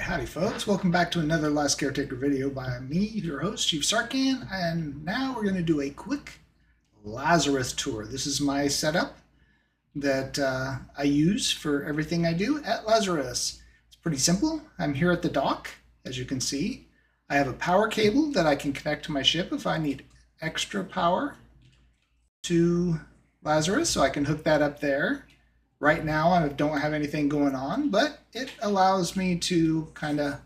Howdy folks, welcome back to another Last Caretaker video by me, your host, Chief Sarcan, and now we're going to do a quick Lazarus tour. This is my setup that I use for everything I do at Lazarus. It's pretty simple. I'm here at the dock, as you can see. I have a power cable that I can connect to my ship if I need extra power to Lazarus, so I can hook that up there. Right now I don't have anything going on, but it allows me to kind of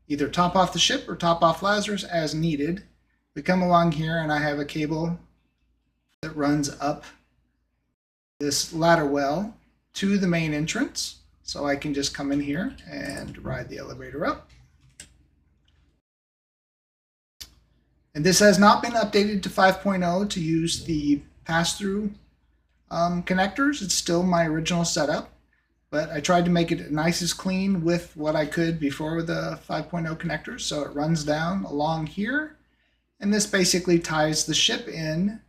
either top off the ship or top off Lazarus as needed. We come along here and I have a cable that runs up this ladder well to the main entrance. So I can just come in here and ride the elevator up. And this has not been updated to 5.0 to use the pass-through connectors. It's still my original setup, but I tried to make it nice as clean with what I could before the 5.0 connectors. So it runs down along here, and this basically ties the ship in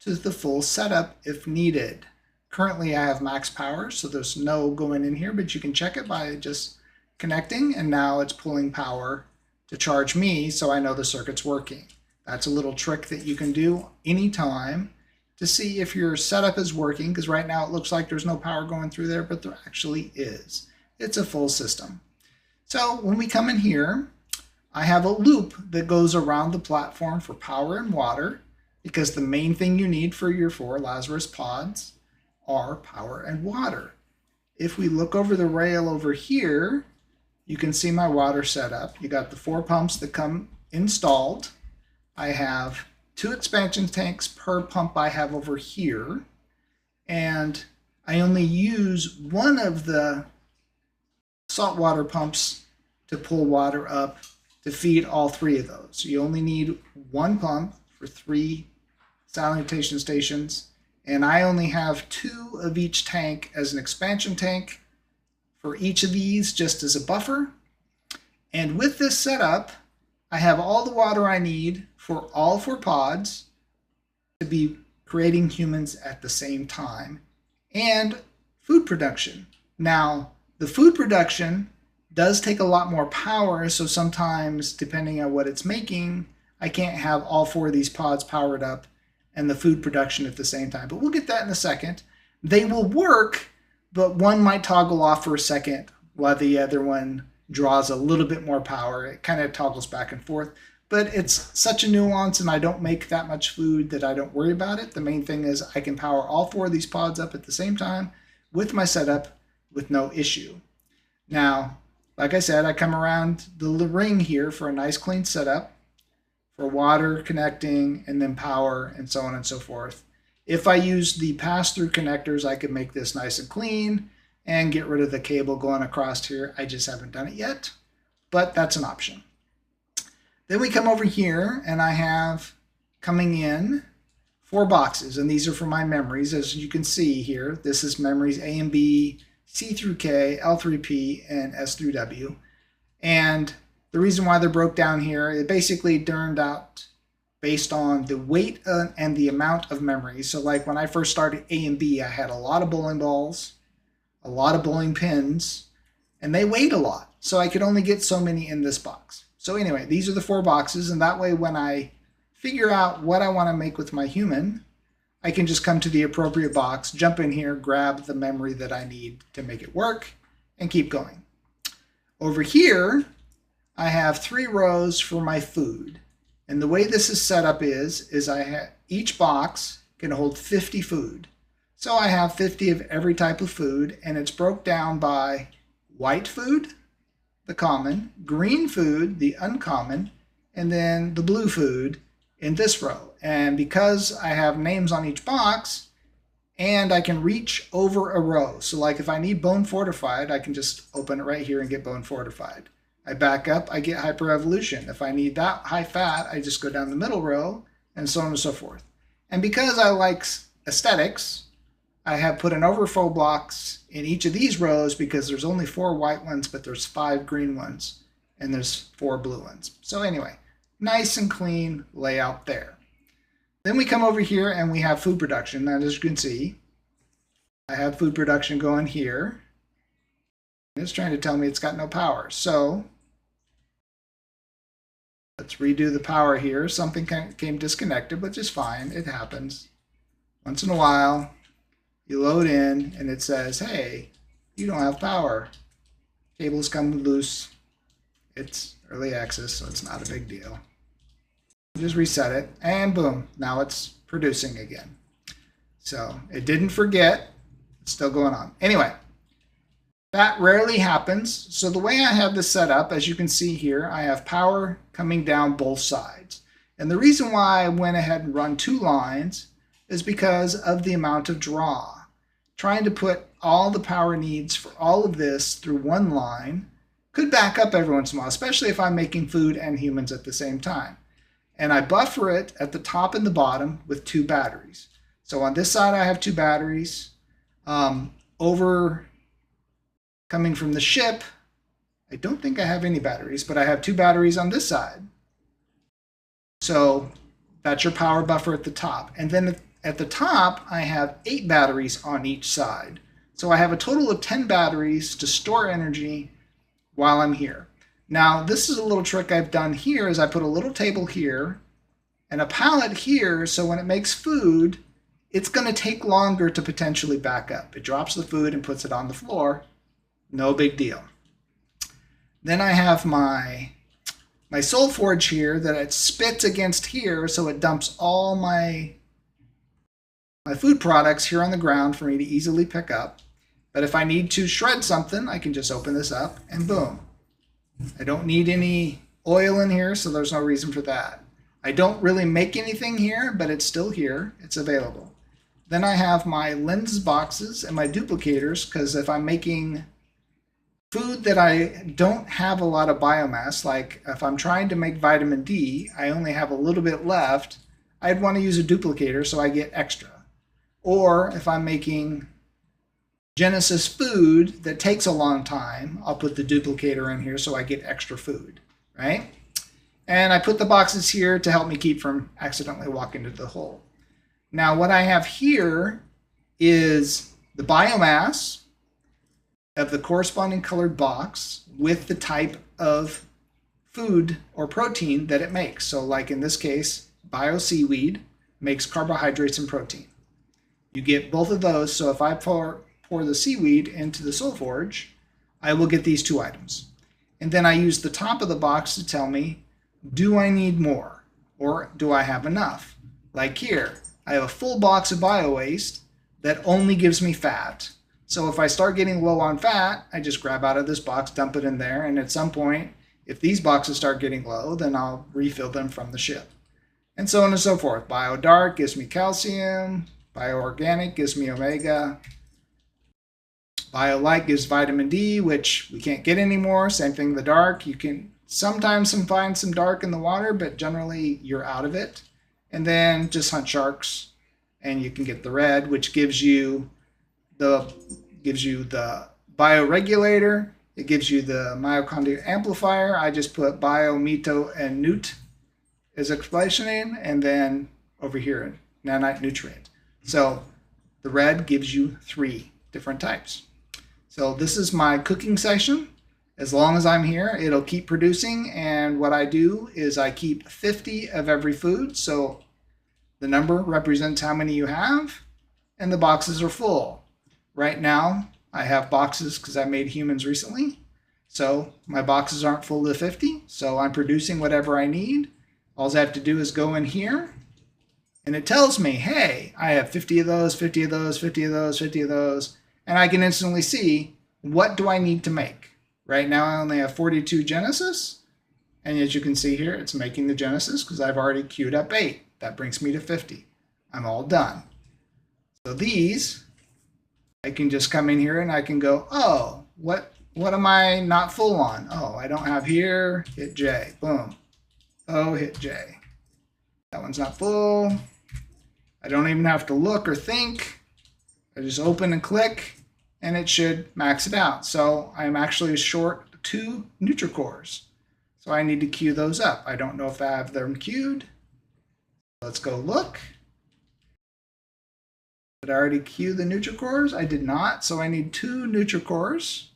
to the full setup if needed. Currently I have max power, so there's no going in here, but you can check it by just connecting, and now it's pulling power to charge me so I know the circuit's working. That's a little trick that you can do anytime to see if your setup is working, because right now it looks like there's no power going through there, but there actually is. It's a full system. So when we come in here, I have a loop that goes around the platform for power and water, because the main thing you need for your 4 Lazarus pods are power and water. If we look over the rail over here, you can see my water setup. You got the 4 pumps that come installed. I have 2 expansion tanks per pump I have over here, and I only use one of the saltwater pumps to pull water up to feed all 3 of those. So you only need 1 pump for 3 salutation stations, and I only have 2 of each tank as an expansion tank for each of these just as a buffer. And with this setup, I have all the water I need for all 4 pods to be creating humans at the same time, and food production. Now, the food production does take a lot more power, so sometimes, depending on what it's making, I can't have all 4 of these pods powered up and the food production at the same time. But we'll get that in a second. They will work, but one might toggle off for a second while the other one draws a little bit more power. It kind of toggles back and forth. But it's such a nuance, and I don't make that much food that I don't worry about it. The main thing is I can power all 4 of these pods up at the same time with my setup with no issue. Now, like I said, I come around the ring here for a nice clean setup for water connecting and then power and so on and so forth. If I use the pass-through connectors, I could make this nice and clean and get rid of the cable going across here. I just haven't done it yet, but that's an option. Then we come over here and I have coming in 4 boxes, and these are for my memories. As you can see here, this is memories A and B, C through K, L through P, and S through W. And the reason why they're broke down here, it basically turned out based on the weight and the amount of memories. So like when I first started A and B, I had a lot of bowling balls, a lot of bowling pins, and they weighed a lot. So I could only get so many in this box. So anyway, these are the 4 boxes, and that way when I figure out what I want to make with my human, I can just come to the appropriate box, jump in here, grab the memory that I need to make it work, and keep going. Over here, I have 3 rows for my food. And the way this is set up is each box can hold 50 food. So I have 50 of every type of food, and it's broke down by white food, the common, green food, the uncommon, and then the blue food in this row. And because I have names on each box, and I can reach over a row. So like if I need bone fortified, I can just open it right here and get bone fortified. I back up, I get hyper evolution. If I need that high fat, I just go down the middle row, and so on and so forth. And because I like aesthetics, I have put an overflow blocks in each of these rows because there's only 4 white ones, but there's 5 green ones, and there's 4 blue ones. So anyway, nice and clean layout there. Then we come over here and we have food production. Now, as you can see, I have food production going here. It's trying to tell me it's got no power. So Let's redo the power here. Something came disconnected, which is fine. It happens. Once in a while, you load in and it says, hey, you don't have power. Cable's come loose. It's early access, so it's not a big deal. Just reset it, and boom, now it's producing again. So it didn't forget. It's still going on. Anyway, that rarely happens. So the way I have this set up, as you can see here, I have power coming down both sides. And the reason why I went ahead and run 2 lines is because of the amount of draw. Trying to put all the power needs for all of this through 1 line could back up every once in a while, especially if I'm making food and humans at the same time. And I buffer it at the top and the bottom with 2 batteries. So on this side I have 2 batteries. Over coming from the ship, I don't think I have any batteries, but I have 2 batteries on this side. So that's your power buffer at the top. And then at the top, I have 8 batteries on each side. So I have a total of 10 batteries to store energy while I'm here. Now, this is a little trick I've done here is I put a little table here and a pallet here, so when it makes food, it's going to take longer to potentially back up. It drops the food and puts it on the floor. No big deal. Then I have my soul forge here that it spits against here, so it dumps all my food products here on the ground for me to easily pick up. But if I need to shred something, I can just open this up and boom. I don't need any oil in here, so there's no reason for that. I don't really make anything here, but it's still here. It's available. Then I have my lens boxes and my duplicators, because if I'm making food that I don't have a lot of biomass, like if I'm trying to make vitamin D, I only have a little bit left, I'd want to use a duplicator so I get extra. Or if I'm making Genesis food that takes a long time, I'll put the duplicator in here so I get extra food, right? And I put the boxes here to help me keep from accidentally walking into the hole. Now what I have here is the biomass of the corresponding colored box with the type of food or protein that it makes. So like in this case, bio seaweed makes carbohydrates and protein. You get both of those, so if I pour the seaweed into the soul forge, I will get these 2 items. And then I use the top of the box to tell me, do I need more or do I have enough? Like here, I have a full box of bio waste that only gives me fat. So if I start getting low on fat, I just grab out of this box, dump it in there, and at some point, if these boxes start getting low, then I'll refill them from the ship. And so on and so forth. Bio dark gives me calcium, bio organic gives me omega, bio light gives vitamin D, which we can't get anymore. Same thing the dark. You can sometimes find some dark in the water, but generally you're out of it. And then just hunt sharks and you can get the red, which gives you the bioregulator. It gives you the mitochondrial amplifier. I just put bio, mito, and newt as explanation name, and then over here, nanite nutrient. So the red gives you 3 different types. So this is my cooking session. As long as I'm here, it'll keep producing, and what I do is I keep 50 of every food. So the number represents how many you have, and the boxes are full. Right now, I have boxes because I made humans recently. So my boxes aren't full to 50, so I'm producing whatever I need. All I have to do is go in here, and it tells me, hey, I have 50 of those, 50 of those, 50 of those, 50 of those, and I can instantly see what do I need to make. Right now I only have 42 Genesis, and as you can see here, it's making the Genesis because I've already queued up 8. That brings me to 50. I'm all done. So these, I can just come in here and I can go, oh, what am I not full on? Oh, I don't have here, hit J, boom. Oh, hit J. That one's not full. I don't even have to look or think. I just open and click, and it should max it out. So I'm actually short 2 NutriCores. So I need to queue those up. I don't know if I have them queued. Let's go look. Did I already queue the NutriCores? I did not, so I need 2 NutriCores.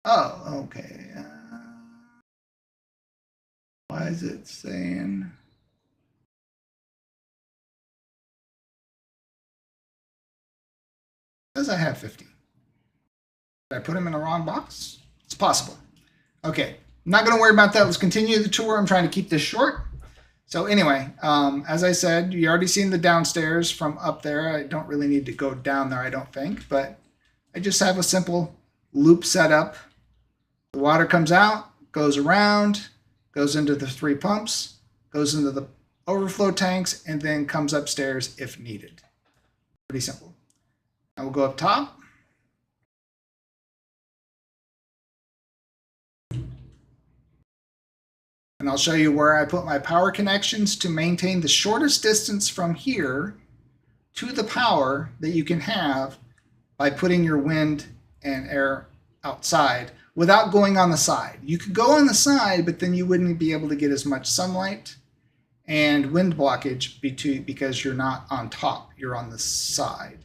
Oh, okay. is it saying? Does I have 50? Did I put them in the wrong box? It's possible. Okay, I'm not going to worry about that. Let's continue the tour. I'm trying to keep this short. So anyway, as I said, you already seen the downstairs from up there. I don't really need to go down there, I don't think, but I just have a simple loop set up. The water comes out, goes around, goes into the 3 pumps, goes into the overflow tanks, and then comes upstairs if needed. Pretty simple. I will go up top. And I'll show you where I put my power connections to maintain the shortest distance from here to the power that you can have by putting your wind and air outside without going on the side. You could go on the side, but then you wouldn't be able to get as much sunlight and wind blockage because you're not on top, you're on the side.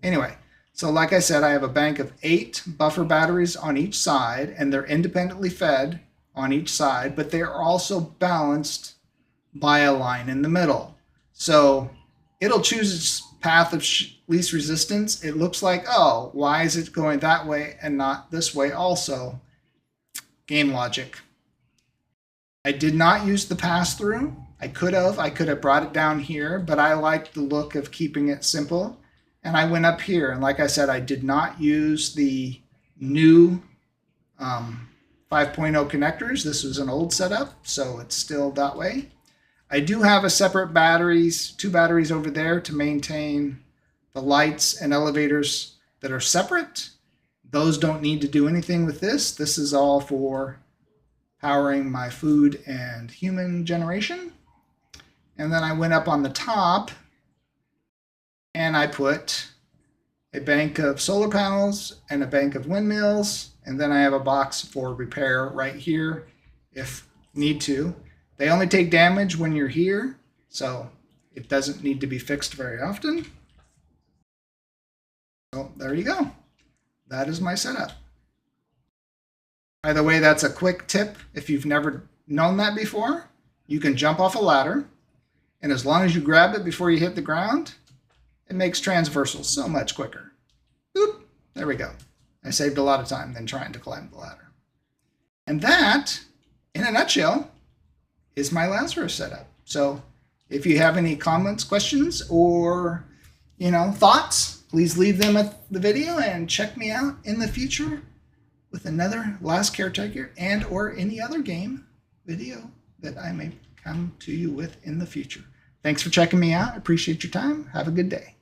Anyway, so like I said, I have a bank of 8 buffer batteries on each side, and they're independently fed on each side, but they are also balanced by a line in the middle. So it'll choose its path of least resistance. It looks like, oh, why is it going that way and not this way also? Game logic. I did not use the pass-through. I could have brought it down here, but I liked the look of keeping it simple. And I went up here, and like I said, I did not use the new 5.0 connectors. This was an old setup, so it's still that way. I do have a separate batteries, 2 batteries over there to maintain the lights and elevators that are separate. Those don't need to do anything with this. This is all for powering my food and human generation. And then I went up on the top and I put a bank of solar panels and a bank of windmills. And then I have a box for repair right here if need to. They only take damage when you're here, so it doesn't need to be fixed very often. So there you go. That is my setup. By the way, that's a quick tip. If you've never known that before, you can jump off a ladder, and as long as you grab it before you hit the ground, it makes transversal so much quicker. Boop, there we go. I saved a lot of time than trying to climb the ladder. And that, in a nutshell, is my Lazarus setup. So if you have any comments, questions, or thoughts, please leave them at the video and check me out in the future with another Last Caretaker and or any other game video that I may come to you with in the future. Thanks for checking me out. I appreciate your time. Have a good day.